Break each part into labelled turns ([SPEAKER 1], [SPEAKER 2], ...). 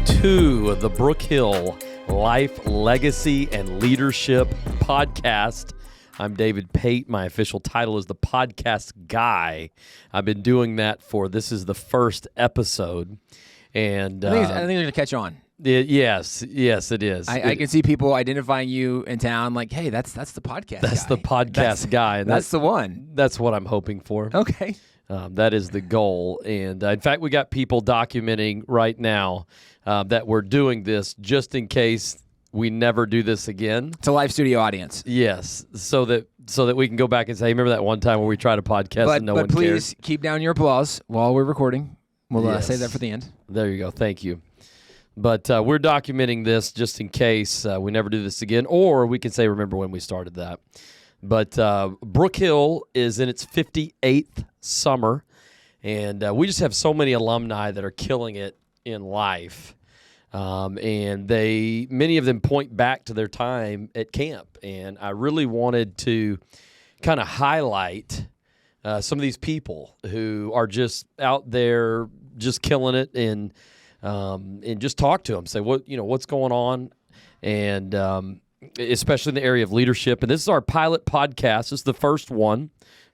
[SPEAKER 1] to the Brookhill Life, Legacy, and Leadership Podcast. I'm David Pate. My official title is the Podcast Guy. I've been doing that this is the first episode. And
[SPEAKER 2] I think they're going to catch on.
[SPEAKER 1] Yes, it is.
[SPEAKER 2] I can see people identifying you in town like, hey, that's the podcast guy.
[SPEAKER 1] That's the podcast guy. And
[SPEAKER 2] that's the one.
[SPEAKER 1] That's what I'm hoping for.
[SPEAKER 2] Okay.
[SPEAKER 1] That is the goal. And in fact, we got people documenting right now that we're doing this just in case we never do this again.
[SPEAKER 2] It's a live studio audience.
[SPEAKER 1] Yes, so that we can go back and say, remember that one time where we tried a podcast and no one cared?
[SPEAKER 2] But please keep down your applause while we're recording. We'll save that for the end.
[SPEAKER 1] There you go. Thank you. But we're documenting this just in case we never do this again, or we can say, remember when we started that. But Brookhill is in its 58th summer, and we just have so many alumni that are killing it in life. And many of them point back to their time at camp. And I really wanted to kind of highlight some of these people who are just out there just killing it and just talk to them, say, what's going on? And especially in the area of leadership. And this is our pilot podcast. This is the first one.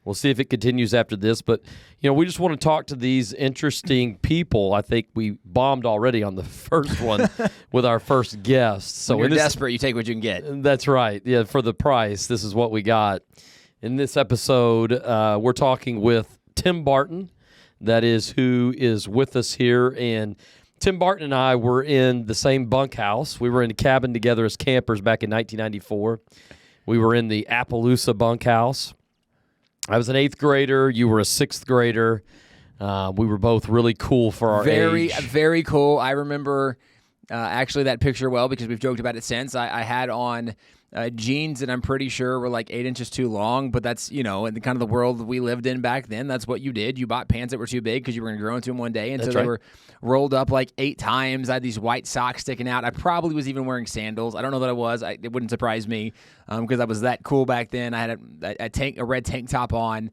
[SPEAKER 1] We'll see if it continues after this. But, we just want to talk to these interesting people. I think we bombed already on the first one with our first guest. So
[SPEAKER 2] when you're desperate, you take what you can get.
[SPEAKER 1] That's right. Yeah, for the price, this is what we got. In this episode, we're talking with Tim Barton. That is who is with us here. And Tim Barton and I were in the same bunkhouse. We were in a cabin together as campers back in 1994. We were in the Appaloosa bunkhouse. I was an 8th grader. You were a 6th grader. We were both really cool for our age.
[SPEAKER 2] Very cool. I remember actually that picture well because we've joked about it since. I had on jeans that I'm pretty sure were like 8 inches too long, but that's, in the kind of the world we lived in back then, that's what you did. You bought pants that were too big because you were going to grow into them one day, and
[SPEAKER 1] that's
[SPEAKER 2] so
[SPEAKER 1] right.
[SPEAKER 2] They were rolled up like 8 times. I had these white socks sticking out. I probably was even wearing sandals. I don't know that I was. It wouldn't surprise me because I was that cool back then. I had a red tank top on.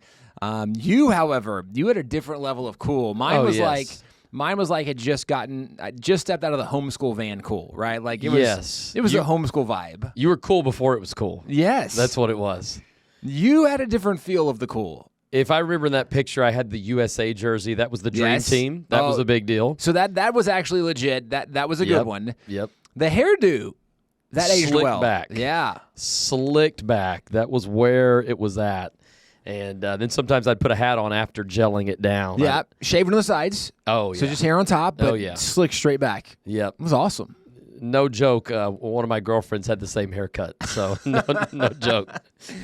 [SPEAKER 2] You, however, you had a different level of cool. Mine was like I just stepped out of the homeschool van cool, right? Like it was a homeschool vibe.
[SPEAKER 1] You were cool before it was cool.
[SPEAKER 2] Yes.
[SPEAKER 1] That's what it was.
[SPEAKER 2] You had a different feel of the cool.
[SPEAKER 1] If I remember in that picture, I had the USA jersey. That was the dream team. That was a big deal.
[SPEAKER 2] So that was actually legit. That was a good one.
[SPEAKER 1] Yep.
[SPEAKER 2] The hairdo, that aged well.
[SPEAKER 1] Slicked back.
[SPEAKER 2] Yeah.
[SPEAKER 1] Slicked back. That was where it was at. And then sometimes I'd put a hat on after gelling it down.
[SPEAKER 2] Yeah, shaving on the sides.
[SPEAKER 1] Oh, yeah.
[SPEAKER 2] So just hair on top, but slick straight back.
[SPEAKER 1] Yep.
[SPEAKER 2] It was awesome.
[SPEAKER 1] No joke. One of my girlfriends had the same haircut, so no joke.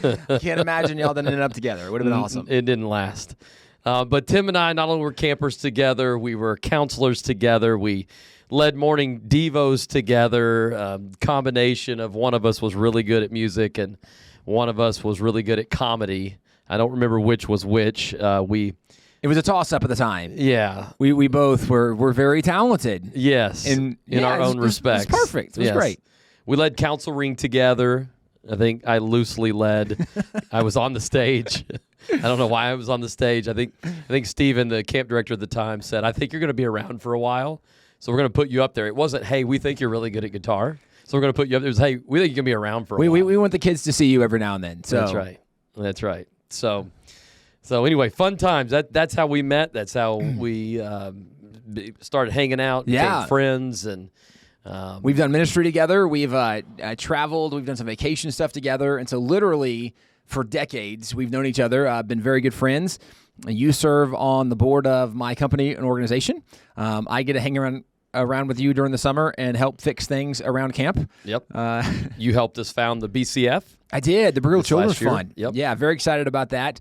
[SPEAKER 2] Can't imagine y'all didn't end up together. It would have been awesome.
[SPEAKER 1] It didn't last. But Tim and I not only were campers together, we were counselors together. We led morning devos together. Combination of one of us was really good at music and one of us was really good at comedy. I don't remember which was which.
[SPEAKER 2] It was a toss-up at the time.
[SPEAKER 1] Yeah.
[SPEAKER 2] We both were very talented.
[SPEAKER 1] Yes. In our own respects.
[SPEAKER 2] It was perfect. It was great.
[SPEAKER 1] We led council ring together. I think I loosely led. I was on the stage. I don't know why I was on the stage. I think Steven, the camp director at the time, said, I think you're going to be around for a while, so we're going to put you up there. It wasn't, hey, we think you're really good at guitar, so we're going to put you up there. It was, hey, we think you're going to be around for a while.
[SPEAKER 2] We want the kids to see you every now and then. So.
[SPEAKER 1] That's right. So anyway, fun times. That's how we met. That's how we started hanging out, became friends, and
[SPEAKER 2] we've done ministry together. We've traveled. We've done some vacation stuff together, and so literally for decades we've known each other. Been very good friends. You serve on the board of my company and organization. I get to hang around with you during the summer and help fix things around camp.
[SPEAKER 1] Yep. You helped us found the BCF.
[SPEAKER 2] I did, the Brookhill Children's Fund.
[SPEAKER 1] Yep.
[SPEAKER 2] Yeah, very excited about that,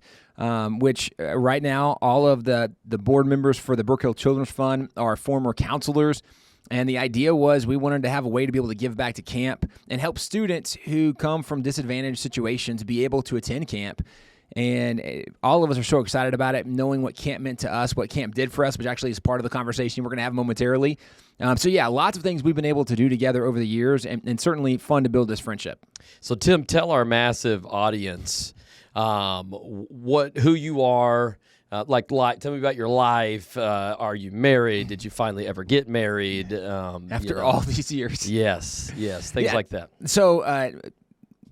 [SPEAKER 2] which right now all of the board members for the Brookhill Children's Fund are former counselors, and the idea was we wanted to have a way to be able to give back to camp and help students who come from disadvantaged situations be able to attend camp. And all of us are so excited about it, knowing what camp meant to us, what camp did for us, which actually is part of the conversation we're going to have momentarily. So yeah, lots of things we've been able to do together over the years, and certainly fun to build this friendship.
[SPEAKER 1] So Tim, tell our massive audience who you are, Tell me about your life. Are you married? Did you finally ever get married?
[SPEAKER 2] After all these years.
[SPEAKER 1] Yes, things like that.
[SPEAKER 2] So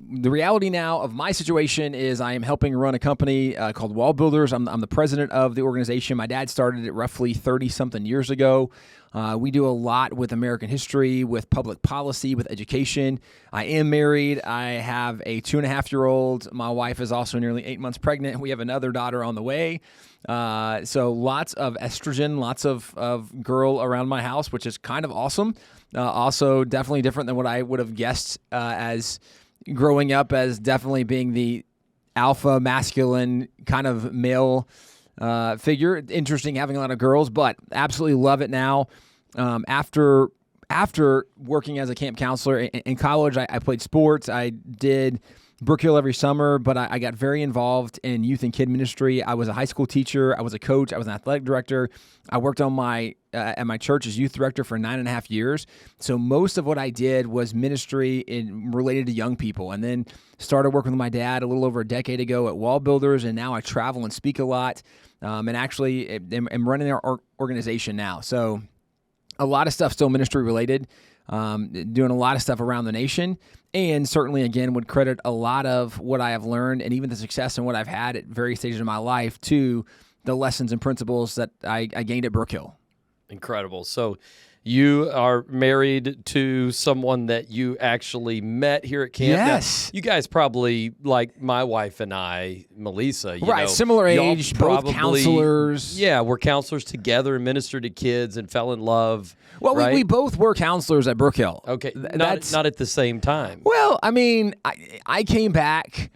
[SPEAKER 2] the reality now of my situation is I am helping run a company called WallBuilders. I'm the president of the organization. My dad started it roughly 30-something years ago. We do a lot with American history, with public policy, with education. I am married. I have a 2.5-year-old. My wife is also nearly 8 months pregnant. We have another daughter on the way. So lots of estrogen, lots of girl around my house, which is kind of awesome. Also definitely different than what I would have guessed as growing up as definitely being the alpha masculine kind of male figure. Interesting having a lot of girls, but absolutely love it now. After working as a camp counselor in college, I played sports. I did Brookhill every summer, but I got very involved in youth and kid ministry. I was a high school teacher. I was a coach. I was an athletic director. I worked on at my church as youth director for 9.5 years. So most of what I did was ministry related to young people, and then started working with my dad a little over a decade ago at WallBuilders, and now I travel and speak a lot, and actually am running our organization now. So a lot of stuff still ministry related, doing a lot of stuff around the nation. And certainly, again, would credit a lot of what I have learned and even the success and what I've had at various stages of my life to the lessons and principles that I gained at Brookhill.
[SPEAKER 1] Incredible. So you are married to someone that you actually met here at camp.
[SPEAKER 2] Yes.
[SPEAKER 1] Now, you guys probably, like my wife and I, Melissa,
[SPEAKER 2] right, similar age, both counselors.
[SPEAKER 1] Yeah, we're counselors together and ministered to kids and fell in love.
[SPEAKER 2] Well,
[SPEAKER 1] right?
[SPEAKER 2] we both were counselors at Brookhill.
[SPEAKER 1] Okay, not at the same time.
[SPEAKER 2] Well, I mean, I came back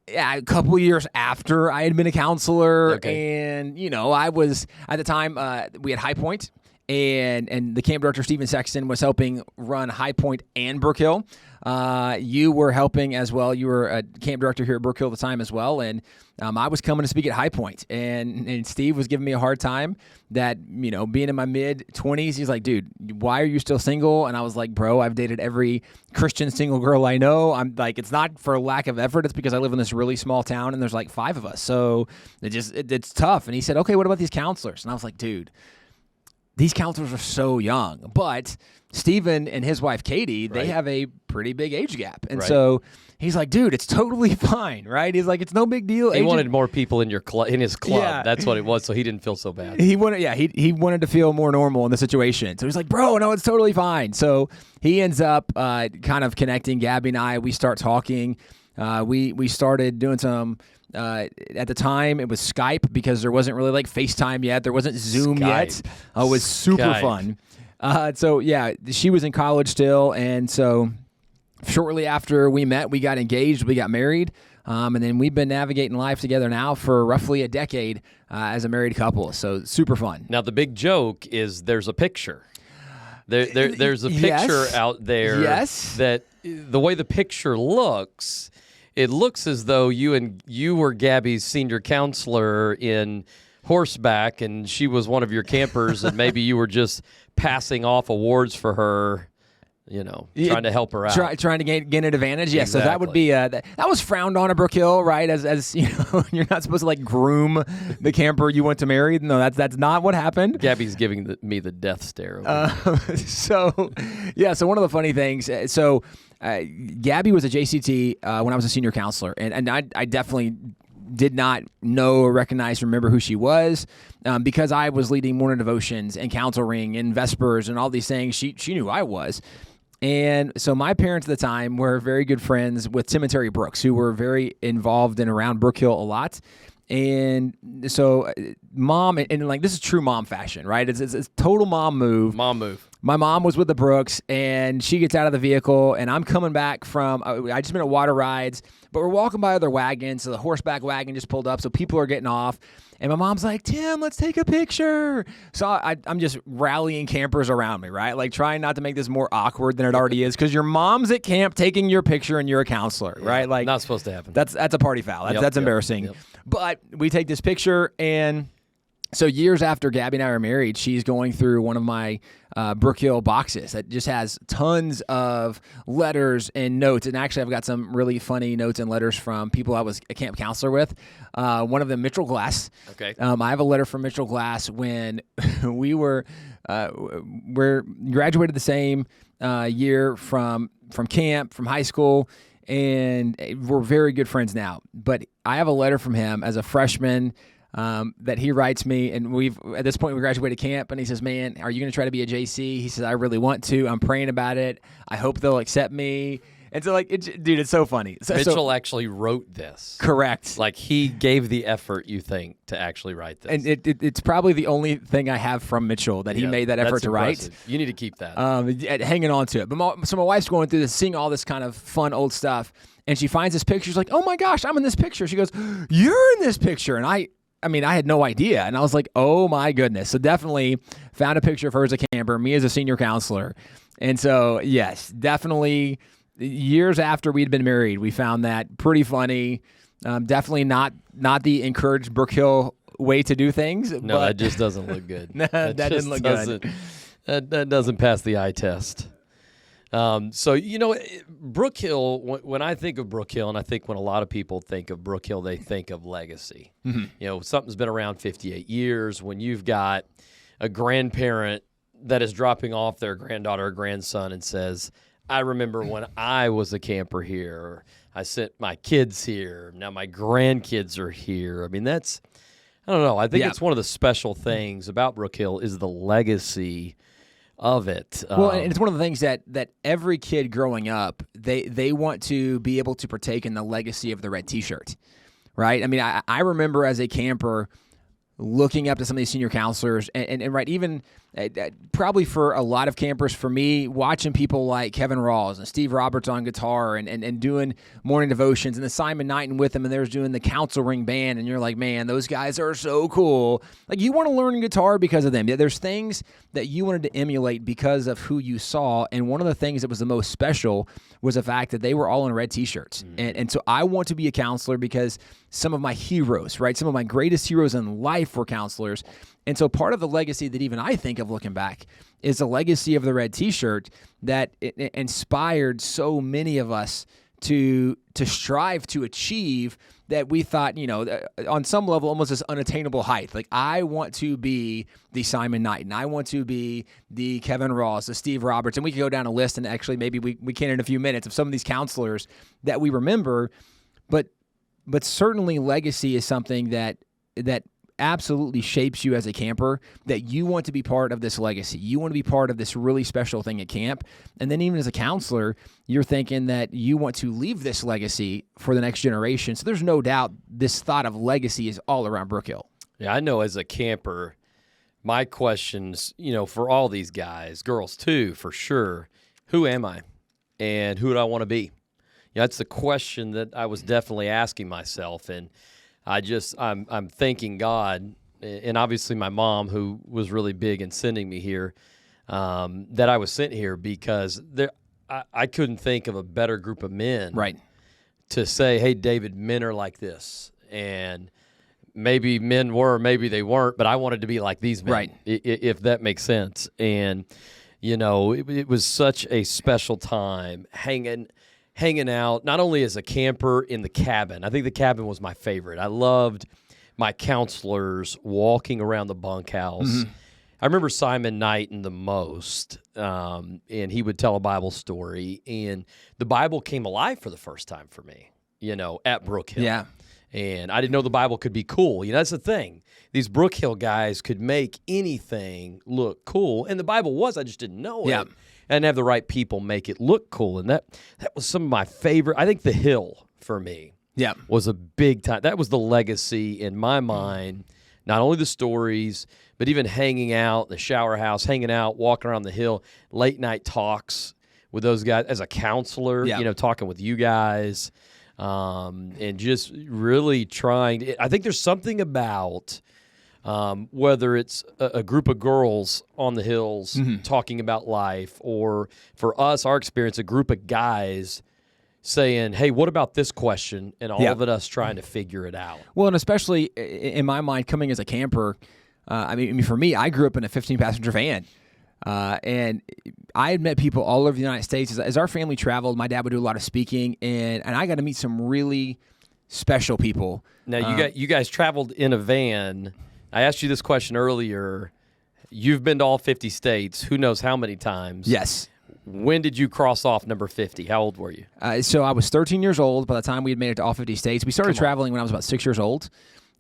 [SPEAKER 2] a couple of years after I had been a counselor, and I was at the time we had High Point, and the camp director Stephen Sexton was helping run High Point and Brookhill. You were helping as well. You were a camp director here at Brookhill at the time as well, and I was coming to speak at High Point, and Steve was giving me a hard time that, being in my mid-20s, he's like, dude, why are you still single? And I was like, bro, I've dated every Christian single girl I know. I'm like, it's not for lack of effort. It's because I live in this really small town, and there's like 5 of us. So it's tough. And he said, okay, what about these counselors? And I was like, dude, these counselors are so young. But Stephen and his wife, Katie, they have a pretty big age gap. And so he's like, dude, it's totally fine, right? He's like, it's no big deal.
[SPEAKER 1] He wanted more people in his club.
[SPEAKER 2] Yeah.
[SPEAKER 1] That's what it was, so he didn't feel so bad.
[SPEAKER 2] He wanted to feel more normal in the situation. So he's like, bro, no, it's totally fine. So he ends up kind of connecting Gabby and I. We start talking. We started doing some... at the time, it was Skype because there wasn't really like FaceTime yet. There wasn't Zoom yet. It was super fun. So, yeah, she was in college still. And so shortly after we met, we got engaged. We got married. And then we've been navigating life together now for roughly a decade as a married couple. So super fun.
[SPEAKER 1] Now, the big joke is there's a picture. There's a picture out there that the way the picture looks... It looks as though you were Gabby's senior counselor in horseback, and she was one of your campers, and maybe you were just passing off awards for her, trying to help her out.
[SPEAKER 2] Trying to gain an advantage. Yeah,
[SPEAKER 1] exactly.
[SPEAKER 2] So that would be that was frowned on at Brookhill, right? As you're not supposed to like groom the camper you want to marry. No, that's not what happened.
[SPEAKER 1] Gabby's giving me the death stare.
[SPEAKER 2] So one of the funny things. Gabby was a JCT when I was a senior counselor, and I definitely did not know or recognize, remember who she was, because I was leading morning devotions and counseling and Vespers and all these things. She knew who I was. And so my parents at the time were very good friends with Tim and Terry Brooks, who were very involved and around Brookhill a lot. And so mom, and like this is true mom fashion, right? It's total mom move. My mom was with the Brooks, and she gets out of the vehicle, and I'm coming back from, I just been at water rides, but we're walking by other wagons, so the horseback wagon just pulled up, so people are getting off, and my mom's like, Tim, let's take a picture. So I'm just rallying campers around me, right? Like trying not to make this more awkward than it already is, because your mom's at camp taking your picture, and you're a counselor, right? Like
[SPEAKER 1] not supposed to happen.
[SPEAKER 2] That's a party foul. That's embarrassing. Yep. But we take this picture, and... So years after Gabby and I are married, she's going through one of my Brookhill boxes that just has tons of letters and notes. And actually, I've got some really funny notes and letters from people I was a camp counselor with. One of them, Mitchell Glass.
[SPEAKER 1] Okay.
[SPEAKER 2] I have a letter from Mitchell Glass when we're graduated the same year from camp, from high school, and we're very good friends now. But I have a letter from him as a freshman that he writes me, and at this point we graduated camp, and he says, "Man, are you going to try to be a JC?" He says, "I really want to. I'm praying about it. I hope they'll accept me." And so, dude, it's so funny.
[SPEAKER 1] Mitchell actually wrote this.
[SPEAKER 2] Correct.
[SPEAKER 1] Like, he gave the effort, you think, to actually write this.
[SPEAKER 2] And it's probably the only thing I have from Mitchell that he made that effort
[SPEAKER 1] that's
[SPEAKER 2] to
[SPEAKER 1] impressive.
[SPEAKER 2] write.
[SPEAKER 1] You need to keep that.
[SPEAKER 2] Hanging on to it. But so my wife's going through this, seeing all this kind of fun old stuff, and she finds this picture. She's like, "Oh my gosh, I'm in this picture." She goes, "You're in this picture," and I had no idea. And I was like, oh my goodness. So definitely found a picture of her as a camper, me as a senior counselor. And so, yes, definitely years after we'd been married, we found that pretty funny. Definitely not the encouraged Brookhill way to do things.
[SPEAKER 1] No,
[SPEAKER 2] but
[SPEAKER 1] that just doesn't look good.
[SPEAKER 2] that didn't look good.
[SPEAKER 1] That doesn't pass the eye test. So, Brookhill, when I think of Brookhill, and I think when a lot of people think of Brookhill, they think of legacy. Mm-hmm. Something's been around 58 years. When you've got a grandparent that is dropping off their granddaughter or grandson and says, "I remember when I was a camper here, or I sent my kids here, now my grandkids are here." I mean, I don't know. I think it's one of the special things about Brookhill is the legacy of it.
[SPEAKER 2] Well, and it's one of the things that every kid growing up, they want to be able to partake in the legacy of the red T-shirt, right? I mean, I remember as a camper looking up to some of these senior counselors, and right, even probably for a lot of campers, for me, watching people like Kevin Rawls and Steve Roberts on guitar and doing morning devotions, and then Simon Knighton with them, and they're doing the council ring band, and you're like, man, those guys are so cool. Like, you want to learn guitar because of them. There's things that you wanted to emulate because of who you saw, and one of the things that was the most special was the fact that they were all in red T-shirts. And so I want to be a counselor because some of my heroes, right, some of my greatest heroes in life were counselors. And so part of the legacy that even I think of looking back is the legacy of the red T-shirt that it inspired so many of us to strive to achieve that we thought, on some level, almost this unattainable height. Like, I want to be the Simon Knighton. I want to be the Kevin Ross, the Steve Roberts. And we could go down a list, and actually maybe we can in a few minutes, of some of these counselors that we remember. But certainly legacy is something that absolutely shapes you as a camper, that you want to be part of this legacy. You want to be part of this really special thing at camp. And then even as a counselor, you're thinking that you want to leave this legacy for the next generation. So there's no doubt this thought of legacy is all around Brookhill.
[SPEAKER 1] Yeah, I know as a camper, my questions, for all these guys, girls too, for sure, who am I and who do I want to be? That's the question that I was definitely asking myself. And I'm thanking God, and obviously my mom, who was really big in sending me here, that I was sent here because I couldn't think of a better group of men,
[SPEAKER 2] right,
[SPEAKER 1] to say, "Hey, David, men are like this," and maybe men were, maybe they weren't, but I wanted to be like these men,
[SPEAKER 2] right,
[SPEAKER 1] if that makes sense. And it was such a special time hanging out, not only as a camper in the cabin. I think the cabin was my favorite. I loved my counselors walking around the bunkhouse. Mm-hmm. I remember Simon Knighton the most, and he would tell a Bible story, and the Bible came alive for the first time for me, at Brookhill.
[SPEAKER 2] Yeah.
[SPEAKER 1] And I didn't know the Bible could be cool. That's the thing. These Brookhill guys could make anything look cool, and the Bible was. I just didn't know it. And have the right people make it look cool. And that was some of my favorite. I think the Hill, for me, was a big time. That was the legacy in my mind, not only the stories, but even hanging out in the shower house, hanging out, walking around the Hill, late night talks with those guys as a counselor, talking with you guys, and just really trying. I think there's something about whether it's a group of girls on the hills talking about life, or for us, our experience, a group of guys saying, "Hey, what about this question?" and all of us trying to figure it out.
[SPEAKER 2] Well, and especially in my mind, coming as a camper, for me, I grew up in a 15-passenger van. And I had met people all over the United States. As our family traveled, my dad would do a lot of speaking, and I got to meet some really special people.
[SPEAKER 1] Now, you guys traveled in a van. I asked you this question earlier. You've been to all 50 states. Who knows how many times?
[SPEAKER 2] Yes.
[SPEAKER 1] When did you cross off number 50? How old were you?
[SPEAKER 2] So I was 13 years old by the time we had made it to all 50 states. We started traveling when I was about 6 years old.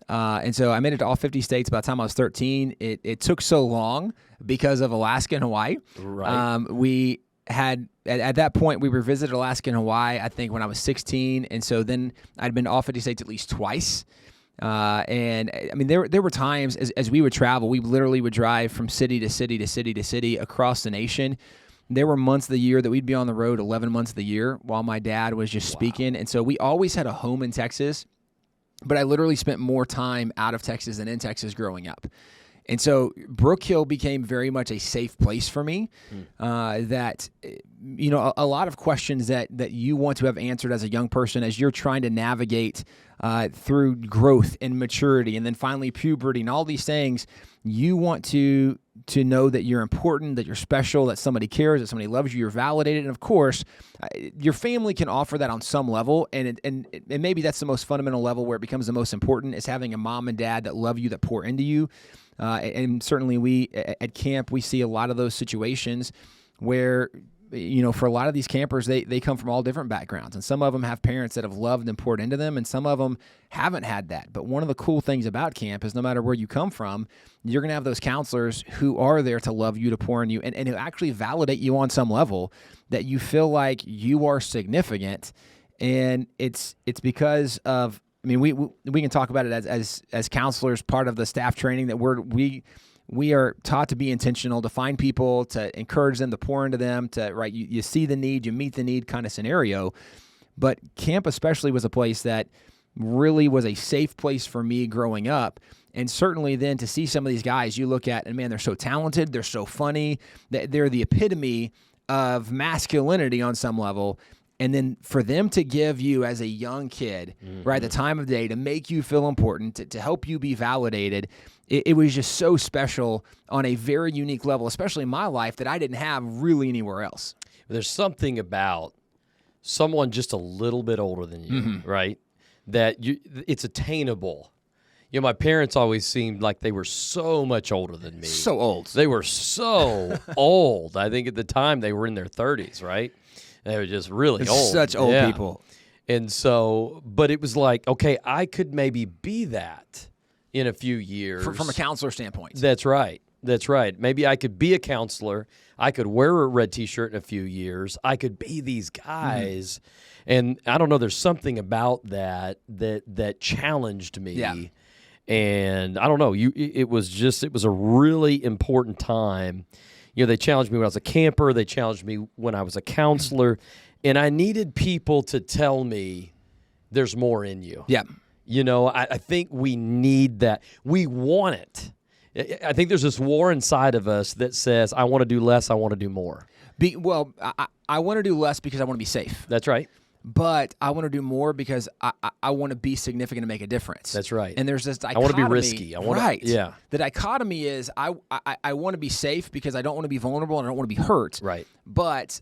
[SPEAKER 2] And so I made it to all 50 states by the time I was 13. It took so long because of Alaska and Hawaii.
[SPEAKER 1] Right.
[SPEAKER 2] We had, at that point, we revisited Alaska and Hawaii, I think, when I was 16. And so then I'd been to all 50 states at least twice. And I mean, there were times as we would travel, we literally would drive from city to city to city to city across the nation. There were months of the year that we'd be on the road 11 months of the year while my dad was just speaking. And so we always had a home in Texas, but I literally spent more time out of Texas than in Texas growing up. And so Brookhill became very much a safe place for me. That, you know, a lot of questions that you want to have answered as a young person as you're trying to navigate through growth and maturity and then finally puberty and all these things, you want to know that you're important, that you're special, that somebody cares, that somebody loves you, you're validated. And of course, your family can offer that on some level. And maybe that's the most fundamental level where it becomes the most important, is having a mom and dad that love you, that pour into you. And certainly we at camp, we see a lot of those situations where, you know, for a lot of these campers, they come from all different backgrounds. And some of them have parents that have loved and poured into them, and some of them haven't had that. But one of the cool things about camp is no matter where you come from, you're going to have those counselors who are there to love you, to pour in you, and who actually validate you on some level, that you feel like you are significant. And it's because of, I mean, we can talk about it as counselors, part of the staff training, that we are taught to be intentional, to find people, to encourage them, to pour into them, to, right, you see the need, you meet the need kind of scenario. But camp especially was a place that really was a safe place for me growing up. And certainly then to see some of these guys you look at, and man, they're so talented, they're so funny, they're the epitome of masculinity on some level. And then for them to give you as a young kid, right, the time of day, to make you feel important, to help you be validated, it was just so special on a very unique level, especially in my life, that I didn't have really anywhere else.
[SPEAKER 1] There's something about someone just a little bit older than you, right, that it's attainable. You know, my parents always seemed like they were so much older than me.
[SPEAKER 2] So old.
[SPEAKER 1] They were so old. I think at the time they were in their 30s, right? They were just really old.
[SPEAKER 2] Such old people.
[SPEAKER 1] And so, but it was like, okay, I could maybe be that in a few years.
[SPEAKER 2] From a counselor standpoint.
[SPEAKER 1] That's right. That's right. Maybe I could be a counselor. I could wear a red T-shirt in a few years. I could be these guys. And I don't know, there's something about that challenged me.
[SPEAKER 2] Yeah.
[SPEAKER 1] And I don't know, it was a really important time. You know, they challenged me when I was a camper. They challenged me when I was a counselor. And I needed people to tell me there's more in you.
[SPEAKER 2] Yeah.
[SPEAKER 1] You know, I think we need that. We want it. I think there's this war inside of us that says, I want to do less, I want to do more.
[SPEAKER 2] I want to do less because I want to be safe.
[SPEAKER 1] That's right.
[SPEAKER 2] But I want to do more because I want to be significant and make a difference.
[SPEAKER 1] That's right.
[SPEAKER 2] And there's this dichotomy.
[SPEAKER 1] I want to be risky.
[SPEAKER 2] Right.
[SPEAKER 1] Yeah.
[SPEAKER 2] The dichotomy is I want to be safe because I don't want to be vulnerable and I don't want to be hurt.
[SPEAKER 1] Right.
[SPEAKER 2] But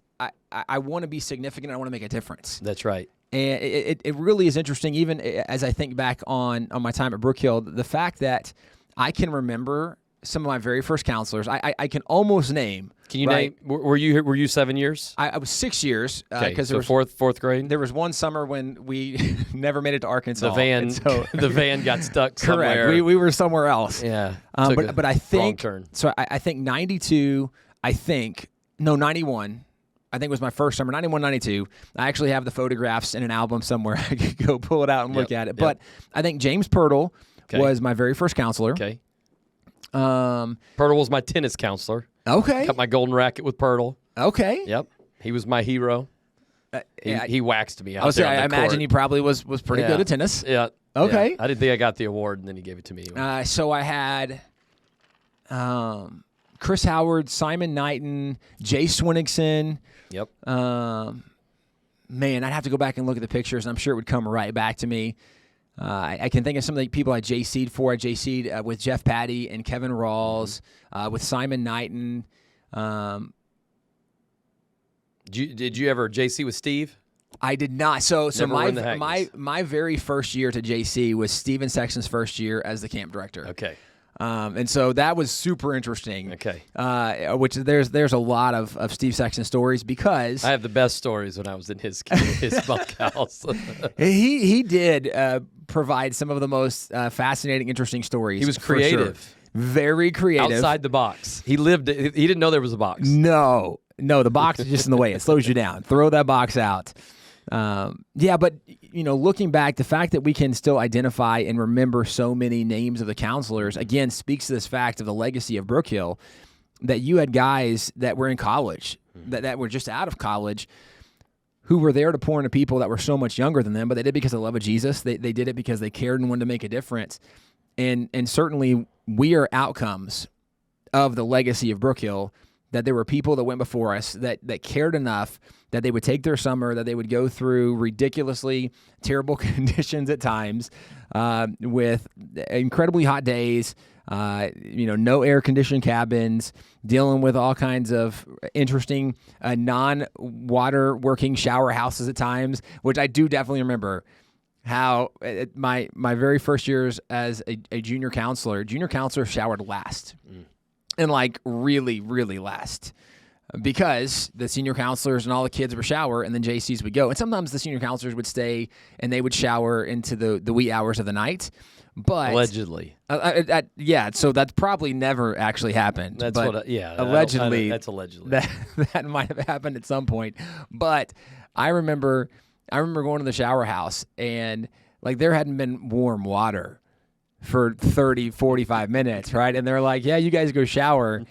[SPEAKER 2] I want to be significant and I want to make a difference.
[SPEAKER 1] That's right.
[SPEAKER 2] And it really is interesting, even as I think back on my time at Brookhill, the fact that I can remember some of my very first counselors. I can almost name.
[SPEAKER 1] Can you name? Were you 7 years?
[SPEAKER 2] I was 6 years.
[SPEAKER 1] Okay, so fourth grade.
[SPEAKER 2] There was one summer when we never made it to Arkansas.
[SPEAKER 1] The van got stuck somewhere.
[SPEAKER 2] Correct. We were somewhere else.
[SPEAKER 1] Yeah.
[SPEAKER 2] But I think
[SPEAKER 1] wrong turn.
[SPEAKER 2] So. I think 92. 91. I think it was my first summer, 91, 92. I actually have the photographs in an album somewhere. I could go pull it out and look at it. But I think James Pirtle was my very first counselor.
[SPEAKER 1] Okay. Pirtle was my tennis counselor.
[SPEAKER 2] Okay.
[SPEAKER 1] Got my golden racket with Pirtle.
[SPEAKER 2] Okay.
[SPEAKER 1] Yep. He was my hero. He waxed me out
[SPEAKER 2] I
[SPEAKER 1] there.
[SPEAKER 2] imagine he probably was pretty good at tennis.
[SPEAKER 1] Yeah.
[SPEAKER 2] Okay.
[SPEAKER 1] Yeah. I didn't think I got the award, and then he gave it to me.
[SPEAKER 2] So I had Chris Howard, Simon Knighton, Jay Swinnickson.
[SPEAKER 1] Yep.
[SPEAKER 2] Man, I'd have to go back and look at the pictures, and I'm sure it would come right back to me. I can think of some of the people I JC'd for. I JC'd with Jeff Patty and Kevin Rawls, with Simon Knighton.
[SPEAKER 1] Did you ever JC with Steve?
[SPEAKER 2] I did not. So
[SPEAKER 1] Never won the
[SPEAKER 2] my very first year to JC was Steven Sexton's first year as the camp director.
[SPEAKER 1] Okay.
[SPEAKER 2] And so that was super interesting.
[SPEAKER 1] Okay.
[SPEAKER 2] Which there's a lot of Steve Sexton stories because
[SPEAKER 1] I have the best stories when I was in his bunkhouse.
[SPEAKER 2] he did provide some of the most fascinating, interesting stories.
[SPEAKER 1] He was
[SPEAKER 2] for
[SPEAKER 1] creative.
[SPEAKER 2] sure. Very creative.
[SPEAKER 1] Outside the box. He didn't know there was a box.
[SPEAKER 2] No, the box is just in the way. It slows you down. Throw that box out. But looking back, the fact that we can still identify and remember so many names of the counselors, again, speaks to this fact of the legacy of Brookhill, that you had guys that were in college, that were just out of college, who were there to pour into people that were so much younger than them, but they did it because of the love of Jesus. They did it because they cared and wanted to make a difference. And certainly we are outcomes of the legacy of Brookhill, that there were people that went before us that cared enough that they would take their summer, that they would go through ridiculously terrible conditions at times, with incredibly hot days, no air-conditioned cabins, dealing with all kinds of interesting non-water working shower houses at times, which I do definitely remember. How my very first years as a junior counselor showered last. And really, really last, because the senior counselors and all the kids would shower, and then JCs would go. And sometimes the senior counselors would stay and they would shower into the wee hours of the night. But
[SPEAKER 1] allegedly,
[SPEAKER 2] so that's probably never actually happened.
[SPEAKER 1] That's
[SPEAKER 2] allegedly.
[SPEAKER 1] That's allegedly.
[SPEAKER 2] That might have happened at some point. But I remember going to the shower house, and there hadn't been warm water for 30, 45 minutes, right? And they're like, yeah, you guys go shower.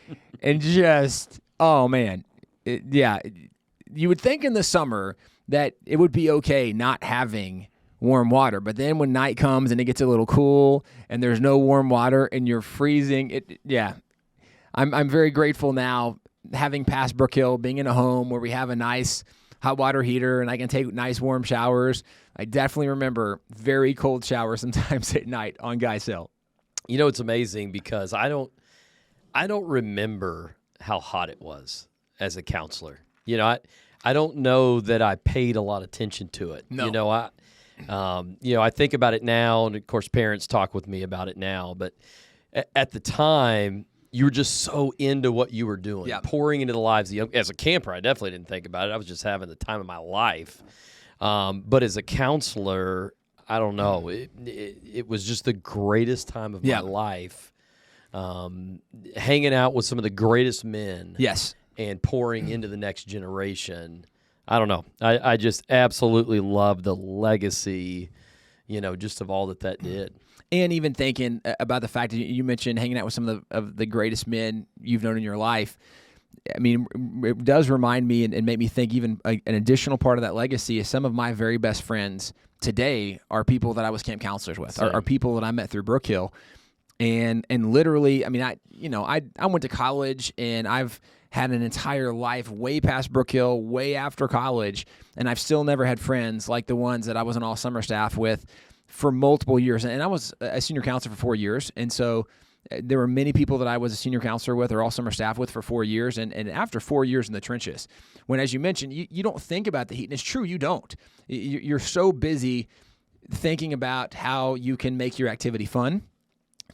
[SPEAKER 2] And just, oh, man. You would think in the summer that it would be okay not having warm water. But then when night comes and it gets a little cool and there's no warm water and you're freezing, I'm very grateful now, having passed Brookhill, being in a home where we have a nice hot water heater and I can take nice warm showers. I definitely remember very cold showers sometimes at night on Guy's Hill.
[SPEAKER 1] It's amazing because I don't remember how hot it was as a counselor. I don't know that I paid a lot of attention to it.
[SPEAKER 2] No.
[SPEAKER 1] I think about it now, and of course parents talk with me about it now, but at the time, you were just so into what you were doing, pouring into the lives of young. As a camper, I definitely didn't think about it. I was just having the time of my life. But as a counselor, I don't know. It was just the greatest time of my life, hanging out with some of the greatest men.
[SPEAKER 2] Yes.
[SPEAKER 1] And pouring into the next generation. I don't know. I just absolutely love the legacy, just of all that did.
[SPEAKER 2] And even thinking about the fact that you mentioned hanging out with some of the greatest men you've known in your life. I mean, it does remind me and make me think even an additional part of that legacy is some of my very best friends today are people that I was camp counselors with, are people that I met through Brookhill. And literally, I mean, I went to college and I've had an entire life way past Brookhill, way after college, and I've still never had friends like the ones that I was on all summer staff with for multiple years. And I was a senior counselor for 4 years. And so there were many people that I was a senior counselor with or all summer staff with for 4 years. And after 4 years in the trenches, when, as you mentioned, you don't think about the heat. And it's true, you don't. You're so busy thinking about how you can make your activity fun,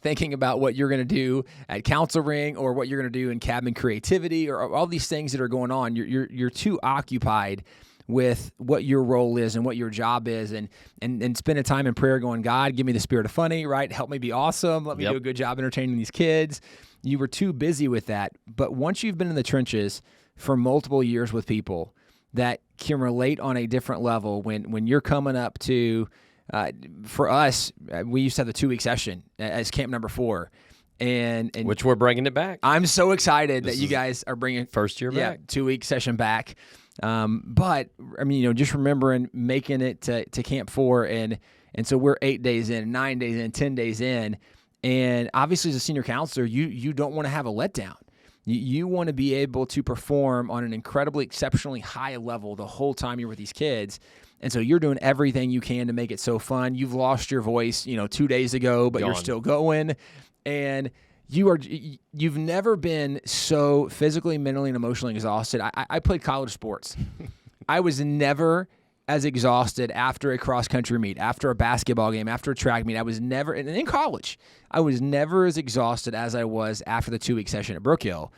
[SPEAKER 2] thinking about what you're going to do at council ring or what you're going to do in cabin creativity or all these things that are going on. You're too occupied with what your role is and what your job is, and spend a time in prayer going, God, give me the spirit of funny, right? Help me be awesome. Let me do a good job entertaining these kids. You were too busy with that. But once you've been in the trenches for multiple years with people that can relate on a different level, when you're coming up to, for us, we used to have the 2-week session as camp number 4. And
[SPEAKER 1] which we're bringing it back.
[SPEAKER 2] I'm so excited that you guys are bringing
[SPEAKER 1] first year back,
[SPEAKER 2] 2-week session back. But I mean, just remembering making it to camp 4, and so we're 8 days in, 9 days in, 10 days in, and obviously as a senior counselor, you don't want to have a letdown. You want to be able to perform on an incredibly, exceptionally high level the whole time you're with these kids. And so you're doing everything you can to make it so fun. You've lost your voice, 2 days ago, but you're still going. And You've never been so physically, mentally, and emotionally exhausted. I played college sports. I was never as exhausted after a cross-country meet, after a basketball game, after a track meet. I was never, and in college, I was never as exhausted as I was after the 2-week session at Brookhill.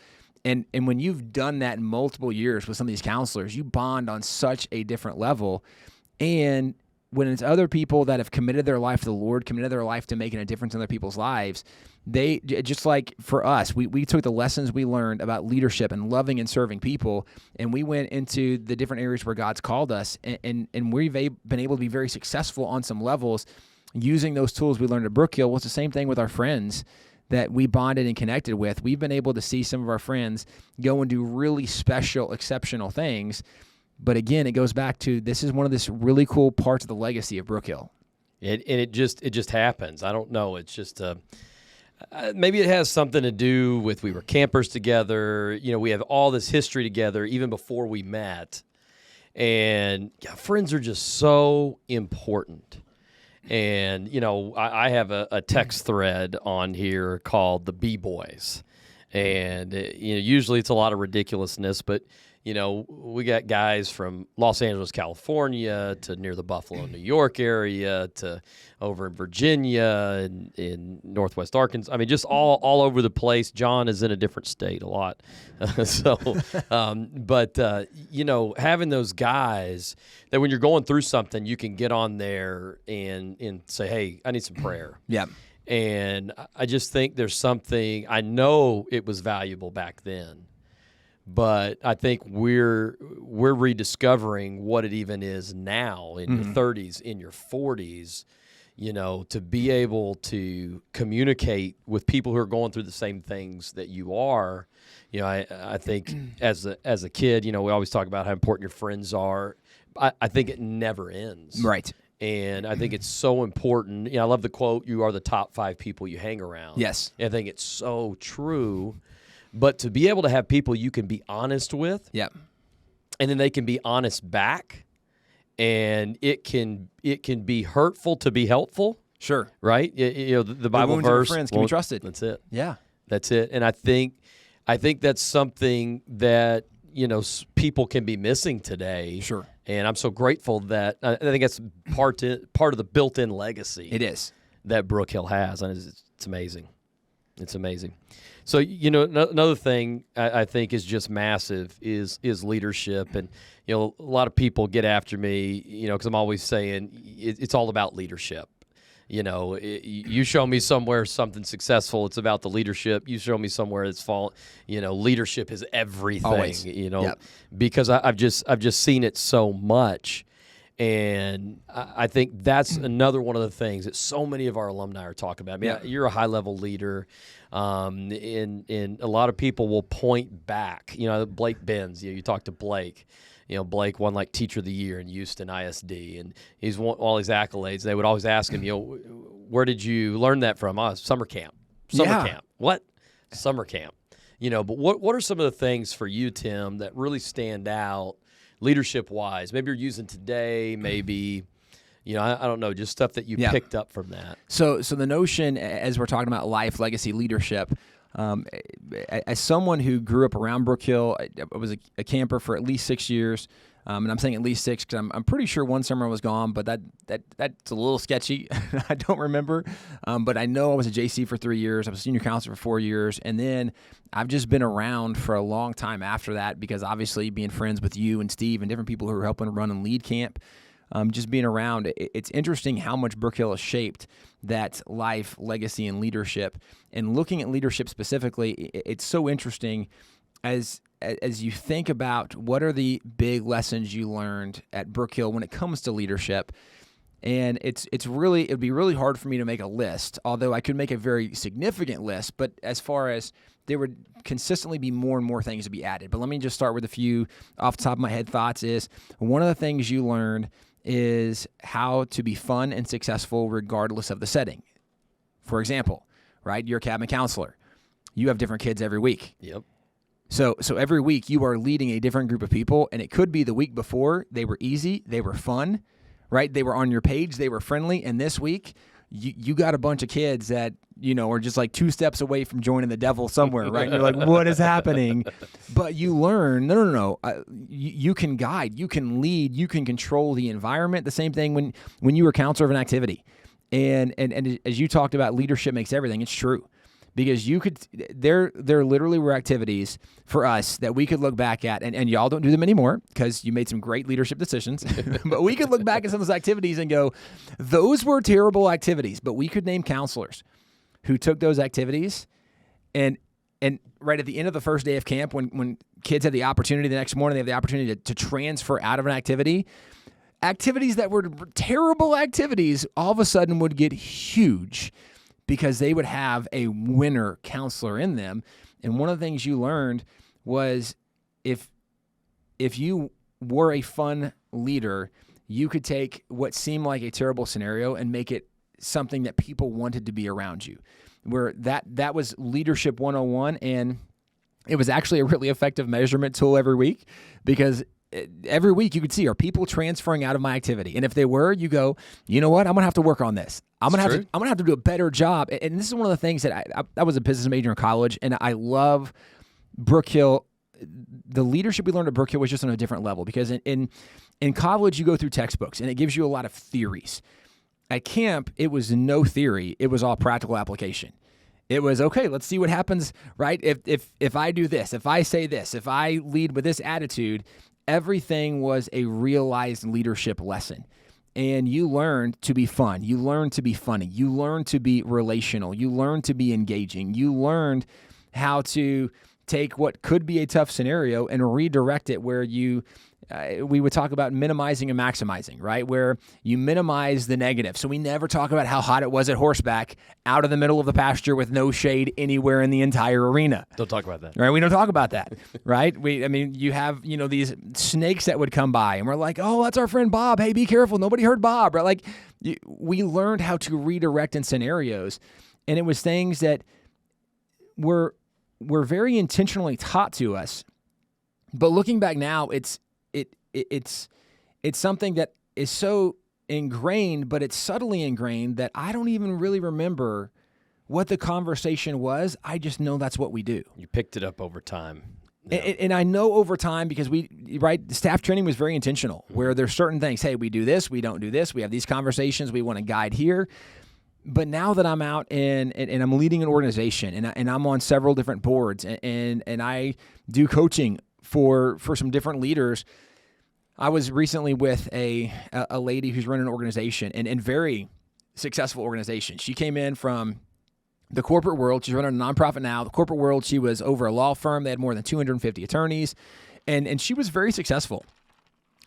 [SPEAKER 2] And when you've done that in multiple years with some of these counselors, you bond on such a different level. And when it's other people that have committed their life to the Lord, committed their life to making a difference in other people's lives, they, just like for us, we took the lessons we learned about leadership and loving and serving people, and we went into the different areas where God's called us, and we've been able to be very successful on some levels using those tools we learned at Brookhill. Well, it's the same thing with our friends that we bonded and connected with. We've been able to see some of our friends go and do really special, exceptional things. But again, it goes back to, this is one of this really cool parts of the legacy of Brookhill.
[SPEAKER 1] It just happens. I don't know. It's just maybe it has something to do with we were campers together. We have all this history together even before we met. And friends are just so important. And, I have a text thread on here called the B-Boys. And, usually it's a lot of ridiculousness, but, we got guys from Los Angeles, California, to near the Buffalo, New York area, to over in Virginia and in Northwest Arkansas. I mean, just all over the place. John is in a different state a lot. But having those guys that when you're going through something, you can get on there and say, hey, I need some prayer.
[SPEAKER 2] Yeah.
[SPEAKER 1] And I just think there's something, I know it was valuable back then, but I think we're rediscovering what it even is now in your 30s, in your 40s, to be able to communicate with people who are going through the same things that you are. I think as a kid, we always talk about how important your friends are. I think it never ends.
[SPEAKER 2] Right.
[SPEAKER 1] And I think it's so important. I love the quote, you are the top 5 people you hang around.
[SPEAKER 2] Yes.
[SPEAKER 1] And I think it's so true. But to be able to have people you can be honest with,
[SPEAKER 2] yeah,
[SPEAKER 1] and then they can be honest back, and it can be hurtful to be helpful.
[SPEAKER 2] Sure.
[SPEAKER 1] Right? The Bible verse,
[SPEAKER 2] friends can be trusted.
[SPEAKER 1] That's it.
[SPEAKER 2] Yeah.
[SPEAKER 1] That's it. And I think that's something that people can be missing today.
[SPEAKER 2] Sure.
[SPEAKER 1] And I'm so grateful that I think that's part of the built-in legacy.
[SPEAKER 2] It is
[SPEAKER 1] that Brookhill has, and it's amazing. It's amazing. So another thing I think is just massive is leadership, and a lot of people get after me, because I'm always saying it's all about leadership. You show me somewhere something successful, it's about the leadership. You show me somewhere it's leadership is everything.
[SPEAKER 2] Always. Yep.
[SPEAKER 1] Because I've just seen it so much. And I think that's another one of the things that so many of our alumni are talking about. I mean, you're a high-level leader, and a lot of people will point back. Blake Benz, you talk to Blake. Blake won like Teacher of the Year in Houston ISD, and he's won all his accolades. They would always ask him, where did you learn that from? Summer camp. Camp. What? Summer camp. But what are some of the things for you, Tim, that really stand out leadership-wise? Maybe you're using today, maybe, I don't know, just stuff that you picked up from that.
[SPEAKER 2] So the notion, as we're talking about life, legacy, leadership, as someone who grew up around Brookhill, I was a camper for at least 6 years, and I'm saying at least 6 because I'm pretty sure one summer I was gone, but that's a little sketchy. I don't remember, but I know I was a JC for 3 years. I was a senior counselor for 4 years, and then I've just been around for a long time after that because obviously being friends with you and Steve and different people who are helping run and lead camp, just being around, it's interesting how much Brookhill has shaped that life, legacy, and leadership. And looking at leadership specifically, it's so interesting as you think about what are the big lessons you learned at Brookhill when it comes to leadership. And it'd be really hard for me to make a list, although I could make a very significant list. But as far as there would consistently be more and more things to be added. But let me just start with a few off the top of my head thoughts. Is one of the things you learned is how to be fun and successful regardless of the setting. For example, right? You're a cabin counselor. You have different kids every week.
[SPEAKER 1] Yep.
[SPEAKER 2] So every week you are leading a different group of people, and it could be the week before they were easy, they were fun, right? They were on your page, they were friendly, and this week you got a bunch of kids that, are just like 2 steps away from joining the devil somewhere, right? And you're like, what is happening? But you learn, no. You can guide, you can lead, you can control the environment. The same thing when you were counselor of an activity. And as you talked about, leadership makes everything. It's true. Because there literally were activities for us that we could look back at, and y'all don't do them anymore because you made some great leadership decisions, but we could look back at some of those activities and go, those were terrible activities, but we could name counselors who took those activities and right at the end of the first day of camp, when kids had the opportunity, the next morning they have the opportunity to transfer out of an activities that were terrible activities all of a sudden would get huge, because they would have a winner counselor in them. And one of the things you learned was if you were a fun leader, you could take what seemed like a terrible scenario and make it something that people wanted to be around you. Where that was leadership 101, and it was actually a really effective measurement tool every week, because every week you could see, are people transferring out of my activity? And if they were, you go, you know what? I'm going to have to work on this. I'm going to have to do a better job. And this is one of the things that I was a business major in college, and I love Brookhill. The leadership we learned at Brookhill was just on a different level, because in college you go through textbooks and it gives you a lot of theories. At camp, it was no theory. It was all practical application. It was, okay, let's see what happens, right? If I do this, if I say this, if I lead with this attitude, everything was a realized leadership lesson. And you learned to be fun. You learned to be funny. You learned to be relational. You learned to be engaging. You learned how to take what could be a tough scenario and redirect it where we would talk about minimizing and maximizing, right? Where you minimize the negative. So we never talk about how hot it was at horseback out of the middle of the pasture with no shade anywhere in the entire arena.
[SPEAKER 1] Don't talk about that.
[SPEAKER 2] Right? We don't talk about that, right? You have, these snakes that would come by and we're like, oh, that's our friend Bob. Hey, be careful. Nobody heard Bob, right? Like we learned how to redirect in scenarios, and it was things that were very intentionally taught to us. But looking back now, it's something that is so ingrained, but it's subtly ingrained that I don't even really remember what the conversation was. I just know that's what we do.
[SPEAKER 1] You picked it up over time.
[SPEAKER 2] Yeah. And I know over time, because staff training was very intentional, where there's certain things, hey, we do this, we don't do this, we have these conversations, we want to guide here. But now that I'm out and I'm leading an organization and I'm on several different boards and I do coaching for some different leaders. I was recently with a lady who's running an organization and very successful organization. She came in from the corporate world. She's running a nonprofit now. The corporate world, she was over a law firm. They had more than 250 attorneys, and she was very successful.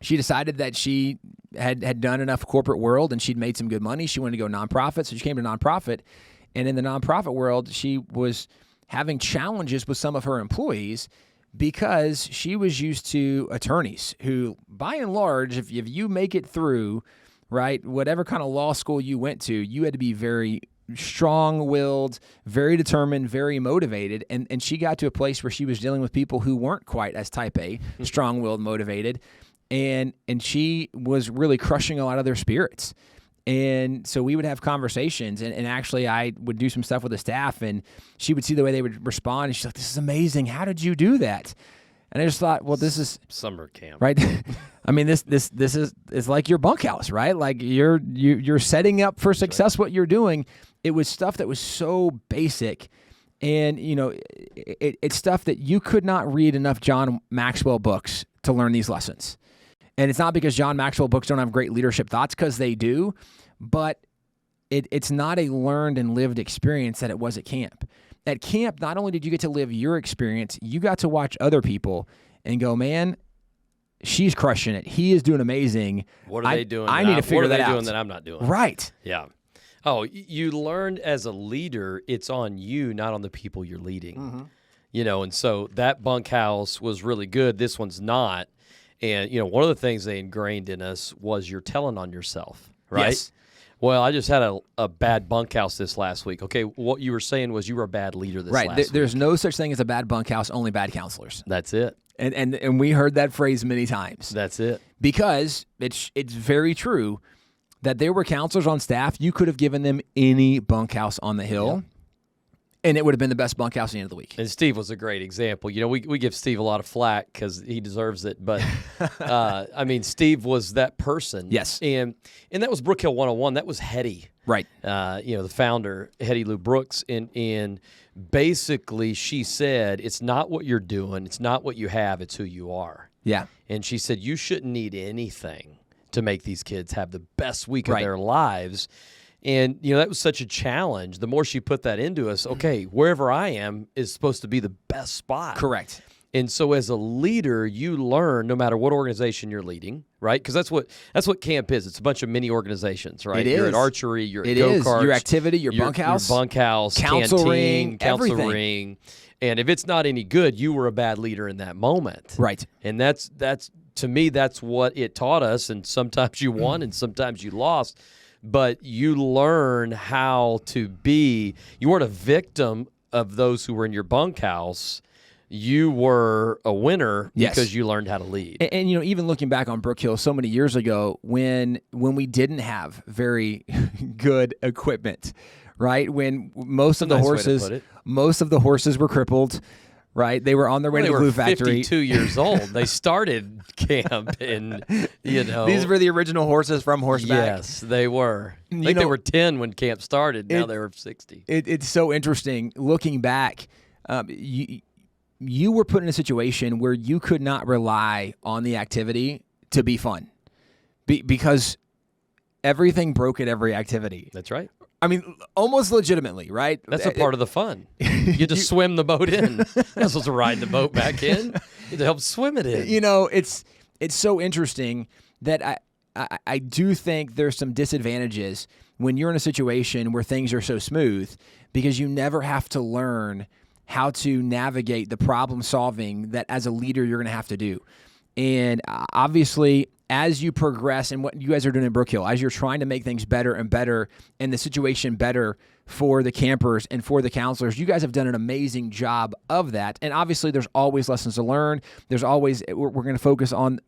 [SPEAKER 2] She decided that she had done enough corporate world and she'd made some good money. She wanted to go nonprofit, so she came to nonprofit. And in the nonprofit world, she was having challenges with some of her employees because she was used to attorneys who, by and large, if you make it through, right, whatever kind of law school you went to, you had to be very strong-willed, very determined, very motivated. And she got to a place where she was dealing with people who weren't quite as type A, strong-willed, motivated. And she was really crushing a lot of their spirits. And so we would have conversations, and actually I would do some stuff with the staff, and she would see the way they would respond, and she's like, this is amazing. How did you do that? And I just thought, well, this is
[SPEAKER 1] summer camp,
[SPEAKER 2] right? I mean, this is like your bunkhouse, right? Like you're setting up for success. Right. What you're doing. It was stuff that was so basic, and it's stuff that you could not read enough John Maxwell books to learn these lessons. And it's not because John Maxwell books don't have great leadership thoughts, because they do, but it's not a learned and lived experience that it was at camp. At camp, not only did you get to live your experience, you got to watch other people and go, man, she's crushing it. He is doing amazing.
[SPEAKER 1] What are they doing?
[SPEAKER 2] I need to figure that out.
[SPEAKER 1] What are they doing that I'm not doing?
[SPEAKER 2] Right.
[SPEAKER 1] Yeah. Oh, you learned as a leader, it's on you, not on the people you're leading. Mm-hmm. And so that bunkhouse was really good. This one's not. And, one of the things they ingrained in us was you're telling on yourself, right?
[SPEAKER 2] Yes.
[SPEAKER 1] Well, I just had a bad bunkhouse this last week. Okay, what you were saying was you were a bad leader this last week.
[SPEAKER 2] There's no such thing as a bad bunkhouse, only bad counselors.
[SPEAKER 1] That's it.
[SPEAKER 2] And we heard that phrase many times.
[SPEAKER 1] That's it.
[SPEAKER 2] Because it's very true. that there were counselors on staff, you could have given them any bunkhouse on the hill, and it would have been the best bunkhouse at the end of the week.
[SPEAKER 1] And Steve was a great example. You know, we give Steve a lot of flack because he deserves it. But, I mean, Steve was that person.
[SPEAKER 2] Yes.
[SPEAKER 1] And that was Brookhill 101. That was Hetty.
[SPEAKER 2] Right.
[SPEAKER 1] You know, the founder, Hetty Lou Brooks. And basically she said, it's not what you're doing. It's not what you have. It's who you are.
[SPEAKER 2] Yeah.
[SPEAKER 1] And she said, you shouldn't need anything to make these kids have the best week of their lives. And, you know, that was such a challenge. The more she put that into us, okay, wherever I am is supposed to be the best spot.
[SPEAKER 2] Correct.
[SPEAKER 1] And so as a leader, you learn no matter what organization you're leading, right? Because that's what camp is. It's a bunch of mini organizations, right?
[SPEAKER 2] It is.
[SPEAKER 1] You're at archery, you're at
[SPEAKER 2] It
[SPEAKER 1] go-karts.
[SPEAKER 2] is. Your activity, your bunkhouse.
[SPEAKER 1] Your bunkhouse,
[SPEAKER 2] council
[SPEAKER 1] canteen,
[SPEAKER 2] ring,
[SPEAKER 1] council
[SPEAKER 2] everything.
[SPEAKER 1] ring. And if it's not any good, you were a bad leader in that moment.
[SPEAKER 2] Right.
[SPEAKER 1] And that's to me, that's what it taught us. And sometimes you won and sometimes you lost. But you learn how to be, you weren't a victim of those who were in your bunkhouse. You were a winner because you learned how to lead.
[SPEAKER 2] And you know, even looking back on Brookhill so many years ago, when we didn't have very good equipment, right? When most of the horses were crippled, right? They were on their way to the glue factory.
[SPEAKER 1] They were 52 years old. They started camp, and you know
[SPEAKER 2] these were the original horses from horseback.
[SPEAKER 1] Yes, they were. I think they were 10 when camp started. Now they were 60.
[SPEAKER 2] It's so interesting looking back. You were put in a situation where you could not rely on the activity to be fun, because everything broke at every activity.
[SPEAKER 1] That's right.
[SPEAKER 2] I mean, almost legitimately, right?
[SPEAKER 1] That's a part of the fun. You just swim the boat in. You're not supposed to ride the boat back in. You have to help swim it in.
[SPEAKER 2] You know, it's so interesting that I do think there's some disadvantages when you're in a situation where things are so smooth, because you never have to learn how to navigate the problem solving that as a leader you're going to have to do. And obviously, as you progress and what you guys are doing in Brookhill, as you're trying to make things better and better and the situation better for the campers and for the counselors, you guys have done an amazing job of that. And obviously, there's always lessons to learn. There's always, we're going to focus on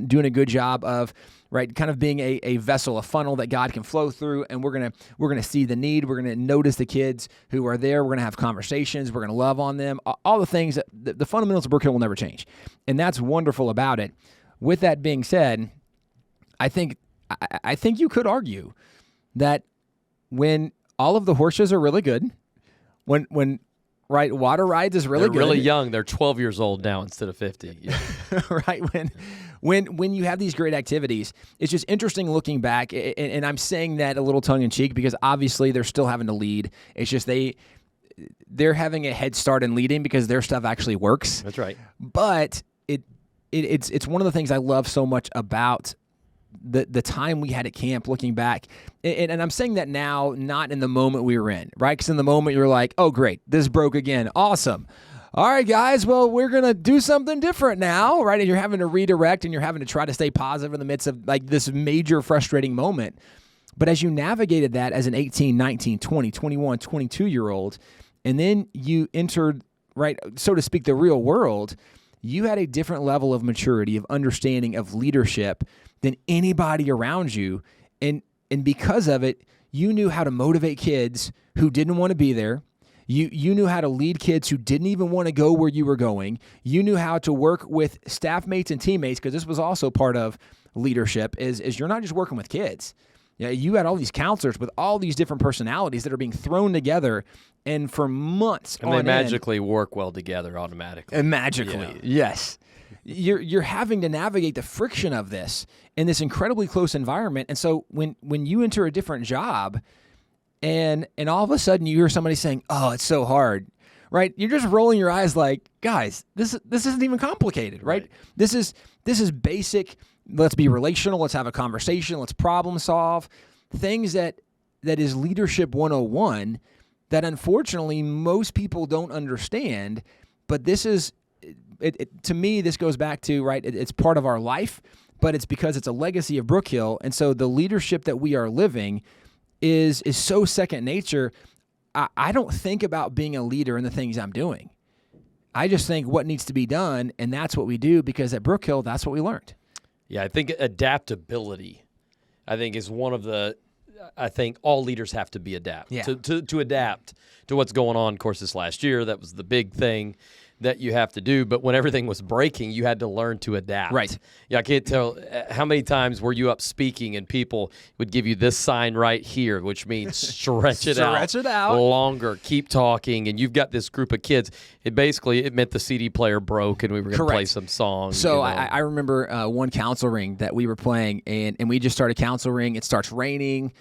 [SPEAKER 2] doing a good job of, right, kind of being a vessel, a funnel that God can flow through. And we're gonna see the need. We're gonna notice the kids who are there. We're gonna have conversations. We're gonna love on them. All the things that the fundamentals of Brookhill will never change, and that's wonderful about it. With that being said, I think you could argue that when all of the horses are really good, when right, water rides is really
[SPEAKER 1] They're
[SPEAKER 2] good.
[SPEAKER 1] really young. They're 12 years old now instead of 50. Yeah.
[SPEAKER 2] Right, when you have these great activities, it's just interesting looking back, and I'm saying that a little tongue-in-cheek because obviously they're still having to lead. It's just they're having a head start in leading because their stuff actually works.
[SPEAKER 1] That's right.
[SPEAKER 2] But it's one of the things I love so much about the time we had at camp, looking back, and I'm saying that now, not in the moment we were in, right? Because in the moment you're like, oh, great, this broke again. Awesome. All right, guys, well, we're going to do something different now, right? And you're having to redirect and you're having to try to stay positive in the midst of like this major frustrating moment. But as you navigated that as an 18, 19, 20, 21, 22-year-old, and then you entered, right, so to speak, the real world, you had a different level of maturity, of understanding, of leadership than anybody around you. And because of it, you knew how to motivate kids who didn't want to be there. You knew how to lead kids who didn't even want to go where you were going. You knew how to work with staff mates and teammates, because this was also part of leadership, is you're not just working with kids. Yeah, you had all these counselors with all these different personalities that are being thrown together, and for months
[SPEAKER 1] and they magically work well together automatically.
[SPEAKER 2] And magically, yes. You're having to navigate the friction of this in this incredibly close environment. And so when you enter a different job and all of a sudden you hear somebody saying, oh, it's so hard, right? You're just rolling your eyes like, guys, this isn't even complicated, right? This is basic. Let's be relational. Let's have a conversation. Let's problem solve. Things that is leadership 101 that unfortunately most people don't understand. But this is, to me, this goes back to, right, it's part of our life, but it's because it's a legacy of Brookhill. And so the leadership that we are living is so second nature. I don't think about being a leader in the things I'm doing. I just think what needs to be done, and that's what we do, because at Brookhill, that's what we learned.
[SPEAKER 1] Yeah, I think adaptability I think is one of the. I think all leaders have to be adapt
[SPEAKER 2] Yeah.
[SPEAKER 1] to adapt to what's going on. Of course, this last year, that was the big thing that you have to do. But when everything was breaking, you had to learn to adapt.
[SPEAKER 2] Right.
[SPEAKER 1] Yeah, I can't tell how many times were you up speaking and people would give you this sign right here, which means stretch it out longer, keep talking, and you've got this group of kids. It meant the CD player broke and we were going to play some songs.
[SPEAKER 2] So I remember one council ring that we were playing, and we just started council ring. It starts raining.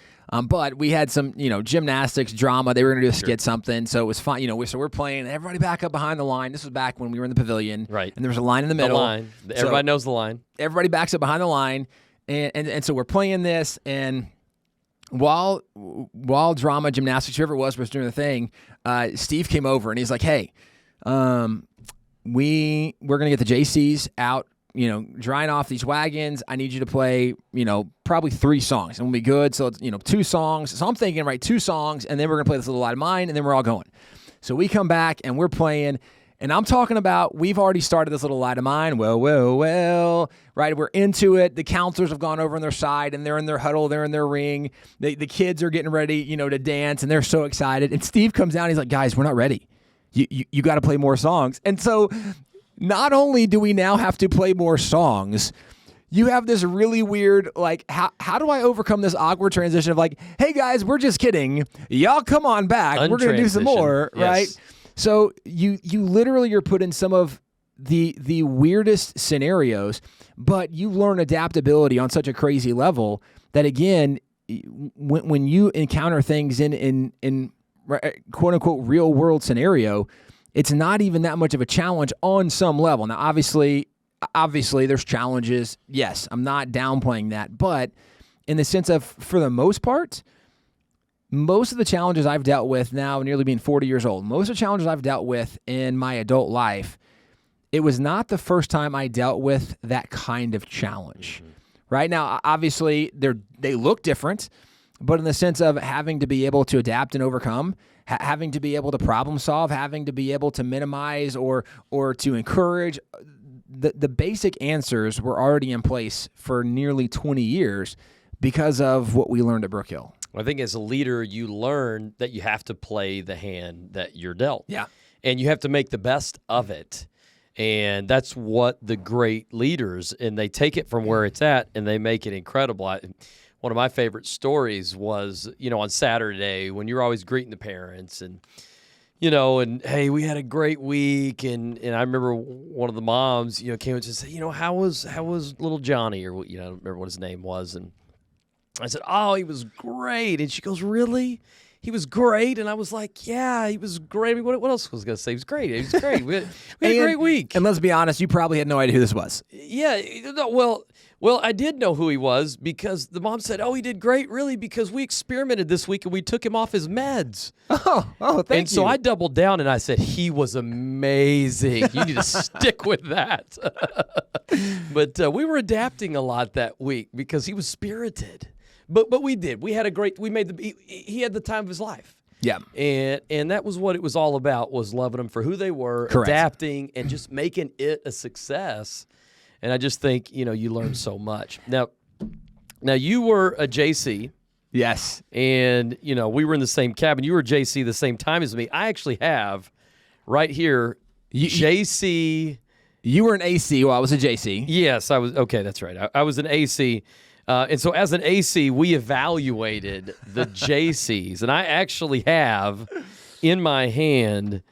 [SPEAKER 2] But we had some, gymnastics, drama. They were going to do a skit something, so it was fun. So we're playing. Everybody back up behind the line. This was back when we were in the pavilion,
[SPEAKER 1] right?
[SPEAKER 2] And there was a line in the middle.
[SPEAKER 1] The line. Everybody knows the line.
[SPEAKER 2] Everybody backs up behind the line, and so we're playing this. And while drama, gymnastics, whoever it was doing the thing, Steve came over and he's like, "Hey, we're going to get the JCs out. Drying off these wagons. I need you to play, probably 3 songs. And we'll be good. So, 2 songs. So I'm thinking, 2 songs, and then we're going to play this little Light of Mine, and then we're all going. So we come back, and we're playing, and I'm talking about we've already started this little Light of Mine. Well, right? We're into it. The counselors have gone over on their side, and they're in their huddle. They're in their ring. The kids are getting ready, to dance, and they're so excited. And Steve comes down. He's like, guys, we're not ready. You got to play more songs. And so not only do we now have to play more songs, you have this really weird, how do I overcome this awkward transition of hey guys, we're just kidding. Y'all come on back. We're going to do some more,
[SPEAKER 1] yes.
[SPEAKER 2] Right? So you literally are put in some of the weirdest scenarios, but you learn adaptability on such a crazy level that, again, when you encounter things in quote unquote real world scenario, it's not even that much of a challenge on some level. Now, obviously there's challenges. Yes, I'm not downplaying that. But in the sense of, for the most part, most of the challenges I've dealt with now, nearly being 40 years old, most of the challenges I've dealt with in my adult life, it was not the first time I dealt with that kind of challenge. Mm-hmm. Right now, obviously, they look different, but in the sense of having to be able to adapt and overcome, having to be able to problem solve, having to be able to minimize or to encourage, the basic answers were already in place for nearly 20 years because of what we learned at Brookhill.
[SPEAKER 1] I think as a leader, you learn that you have to play the hand that you're dealt.
[SPEAKER 2] Yeah.
[SPEAKER 1] And you have to make the best of it. And that's what the great leaders, and they take it from where it's at and they make it incredible. One of my favorite stories was, on Saturday when you're always greeting the parents and, and hey, we had a great week. And I remember one of the moms, came and just said, how was little Johnny, or, I don't remember what his name was. And I said, oh, he was great. And she goes, really? He was great? And I was like, yeah, he was great. I mean, what else was I going to say? He was great. He was great. We had a great week.
[SPEAKER 2] And let's be honest, you probably had no idea who this was.
[SPEAKER 1] Yeah. Well, I did know who he was because the mom said, oh, he did great, really, because we experimented this week and we took him off his meds.
[SPEAKER 2] Oh, thank you.
[SPEAKER 1] And so I doubled down and I said, he was amazing. You need to stick with that. But we were adapting a lot that week because he was spirited. But we did. We had he had the time of his life.
[SPEAKER 2] Yeah.
[SPEAKER 1] And that was what it was all about, was loving them for who they were,
[SPEAKER 2] correct,
[SPEAKER 1] adapting, and just making it a success. And I just think, you learn so much. Now you were a JC.
[SPEAKER 2] Yes.
[SPEAKER 1] And, we were in the same cabin. You were a JC the same time as me. I actually have right here, JC.
[SPEAKER 2] You were an AC while I was a JC.
[SPEAKER 1] Yes, I was. Okay, that's right. I was an AC. And so as an AC, we evaluated the JCs. And I actually have in my hand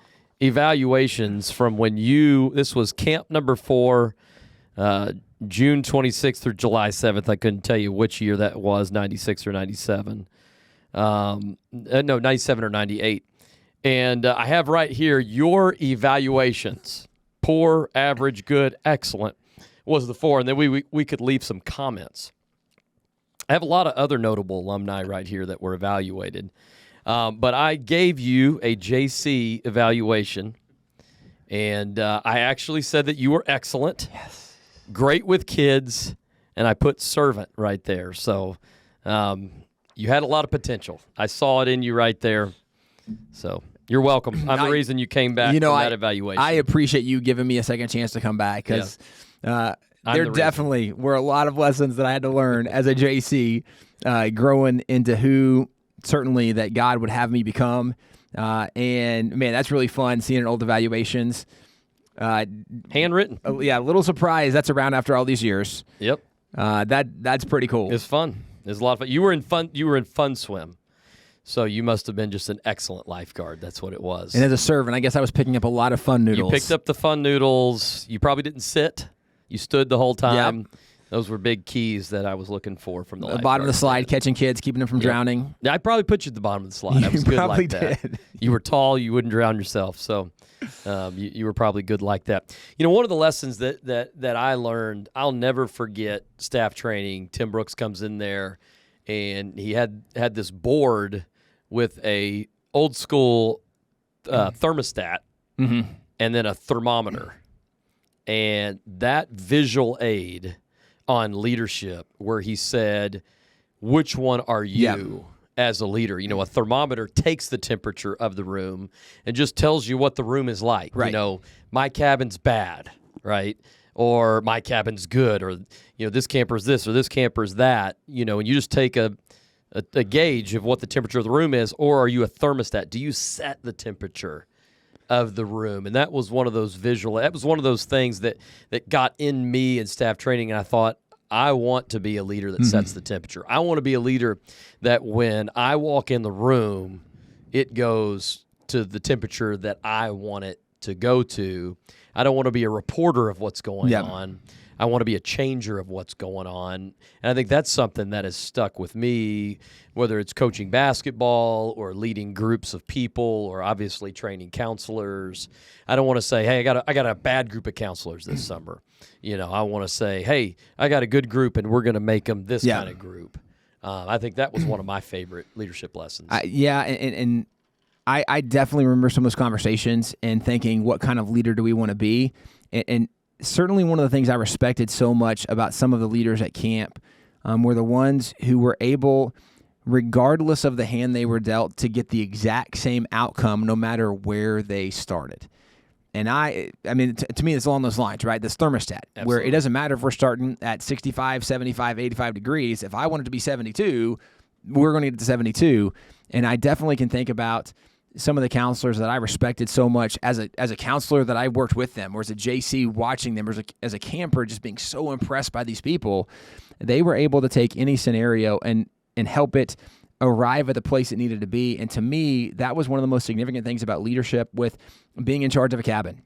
[SPEAKER 1] evaluations from when this was camp number 4, June 26th through July 7th. I couldn't tell you which year that was, 96 or 97. No, 97 or 98. And I have right here your evaluations. Poor, average, good, excellent was the 4. And then we could leave some comments. I have a lot of other notable alumni right here that were evaluated. But I gave you a JC evaluation. And I actually said that you were excellent.
[SPEAKER 2] Yes.
[SPEAKER 1] Great with kids, and I put servant right there. So you had a lot of potential. I saw it in you right there. So you're welcome. I'm the reason you came back from that evaluation.
[SPEAKER 2] I appreciate you giving me a second chance to come back because There definitely were a lot of lessons that I had to learn as a JC, growing into who certainly that God would have me become. And man, that's really fun seeing old evaluations.
[SPEAKER 1] Handwritten.
[SPEAKER 2] Yeah, a little surprised that's around after all these years.
[SPEAKER 1] Yep.
[SPEAKER 2] That's pretty cool.
[SPEAKER 1] It's fun. It's a lot of fun. You were in fun swim. So you must have been just an excellent lifeguard. That's what it was.
[SPEAKER 2] And as a servant, I guess I was picking up a lot of fun noodles.
[SPEAKER 1] You picked up the fun noodles. You probably didn't sit. You stood the whole time.
[SPEAKER 2] Yep.
[SPEAKER 1] Those were big keys that I was looking for from the lifeguard.
[SPEAKER 2] Bottom of the slide, catching kids, keeping them from drowning.
[SPEAKER 1] Yeah, I probably put you at the bottom of the slide. I was good like that.
[SPEAKER 2] Did.
[SPEAKER 1] You were tall. You wouldn't drown yourself. So you were probably good like that. You know, one of the lessons that I learned, I'll never forget staff training. Tim Brooks comes in there, and he had this board with a old school thermostat and then a thermometer. And that visual aid on leadership where he said, which one are you as a leader? You know, a thermometer takes the temperature of the room and just tells you what the room is like.
[SPEAKER 2] Right.
[SPEAKER 1] You know, my cabin's bad, right? Or my cabin's good, or, you know, this camper's this or this camper's that, you know, and you just take a gauge of what the temperature of the room is, or are you a thermostat? Do you set the temperature of the room? And that was one of those that was one of those things that got in me in staff training, and I thought, I want to be a leader that sets the temperature. I want to be a leader that when I walk in the room, it goes to the temperature that I want it to go to. I don't want to be a reporter of what's going on. I want to be a changer of what's going on. And I think that's something that has stuck with me, whether it's coaching basketball or leading groups of people or obviously training counselors. I don't want to say, hey, I got a bad group of counselors this summer. You know, I want to say, hey, I got a good group and we're going to make them this kind of group. I think that was one of my favorite leadership lessons.
[SPEAKER 2] And I definitely remember some of those conversations and thinking, what kind of leader do we want to be? And certainly one of the things I respected so much about some of the leaders at camp were the ones who were able, regardless of the hand they were dealt, to get the exact same outcome no matter where they started. And I mean, to me, it's along those lines, right? This thermostat, Absolutely. Where it doesn't matter if we're starting at 65, 75, 85 degrees. If I want it to be 72, we're going to get to 72. And I definitely can think about some of the counselors that I respected so much as a counselor that I worked with them, or as a JC watching them, or as a camper just being so impressed by these people. They were able to take any scenario and help it arrive at the place it needed to be. And to me, that was one of the most significant things about leadership with being in charge of a cabin.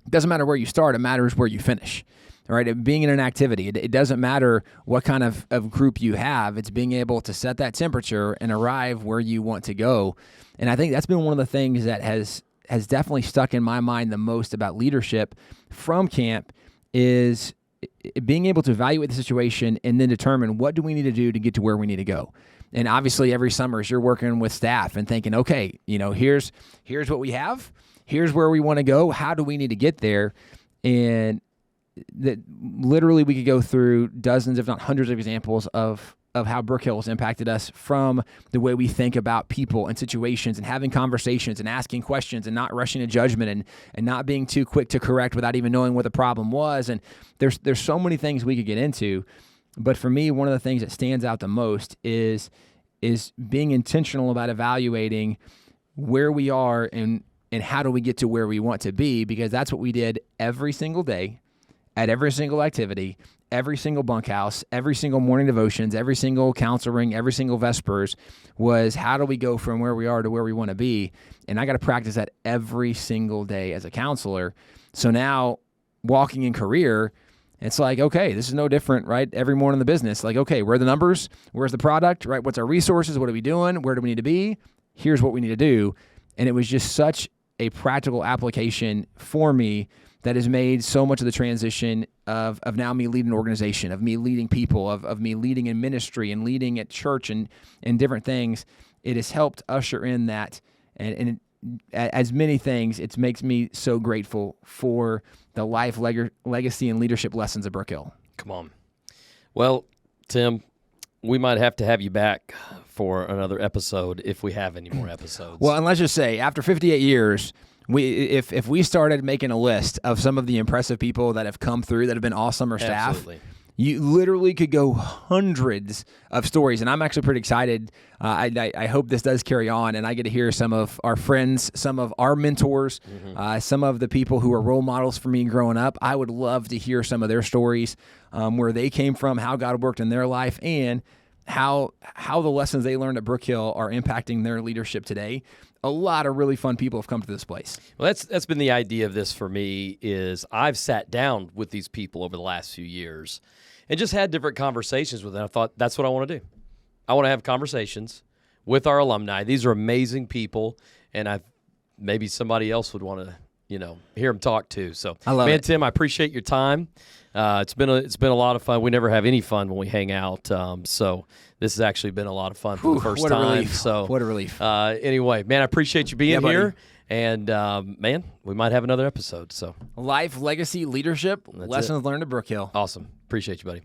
[SPEAKER 2] It doesn't matter where you start, it matters where you finish. All right, being in an activity, it doesn't matter what kind of group you have. It's being able to set that temperature and arrive where you want to go. And I think that's been one of the things that has definitely stuck in my mind the most about leadership from camp is being able to evaluate the situation and then determine what do we need to do to get to where we need to go. And obviously every summer as you're working with staff and thinking, okay, you know, here's what we have, here's where we want to go, how do we need to get there? And that literally we could go through dozens, if not hundreds of examples of how Brookhill has impacted us from the way we think about people and situations and having conversations and asking questions and not rushing to judgment and not being too quick to correct without even knowing what the problem was. And there's so many things we could get into. But for me, one of the things that stands out the most is being intentional about evaluating where we are and how do we get to where we want to be, because that's what we did every single day at every single activity, every single bunkhouse, every single morning devotions, every single counseling, every single Vespers, was how do we go from where we are to where we want to be? And I got to practice that every single day as a counselor. So now walking in career, it's like, okay, this is no different, right? Every morning in the business, like, okay, where are the numbers? Where's the product, right? What's our resources? What are we doing? Where do we need to be? Here's what we need to do. And it was just such a practical application for me that has made so much of the transition of now me leading an organization, of me leading people, of me leading in ministry and leading at church and different things. It has helped usher in that. And as many things, it makes me so grateful for the life, legacy, and leadership lessons of Brookhill.
[SPEAKER 1] Come on. Well, Tim, we might have to have you back for another episode if we have any more episodes.
[SPEAKER 2] Well, and let's just say, after 58 years, If we started making a list of some of the impressive people that have come through that have been awesome or staff,
[SPEAKER 1] Absolutely.
[SPEAKER 2] you literally could go hundreds of stories, and I'm actually pretty excited. I hope this does carry on, and I get to hear some of our friends, some of our mentors, some of the people who are role models for me growing up. I would love to hear some of their stories, where they came from, how God worked in their life, and how the lessons they learned at Brookhill are impacting their leadership today. A lot of really fun people have come to this place.
[SPEAKER 1] Well, that's been the idea of this for me. Is I've sat down with these people over the last few years and just had different conversations with them. I thought that's what I want to do. I want to have conversations with our alumni. These are amazing people, and maybe somebody else would want to hear them talk too. So,
[SPEAKER 2] I love it.
[SPEAKER 1] Tim, I appreciate your time. It's been a lot of fun. We never have any fun when we hang out. So this has actually been a lot of fun for the first time.
[SPEAKER 2] Relief.
[SPEAKER 1] So
[SPEAKER 2] what a relief.
[SPEAKER 1] Anyway, man, I appreciate you being
[SPEAKER 2] buddy.
[SPEAKER 1] here. And man, we might have another episode. So
[SPEAKER 2] Life, legacy, leadership, lessons learned at Brookhill.
[SPEAKER 1] Awesome. Appreciate you, buddy.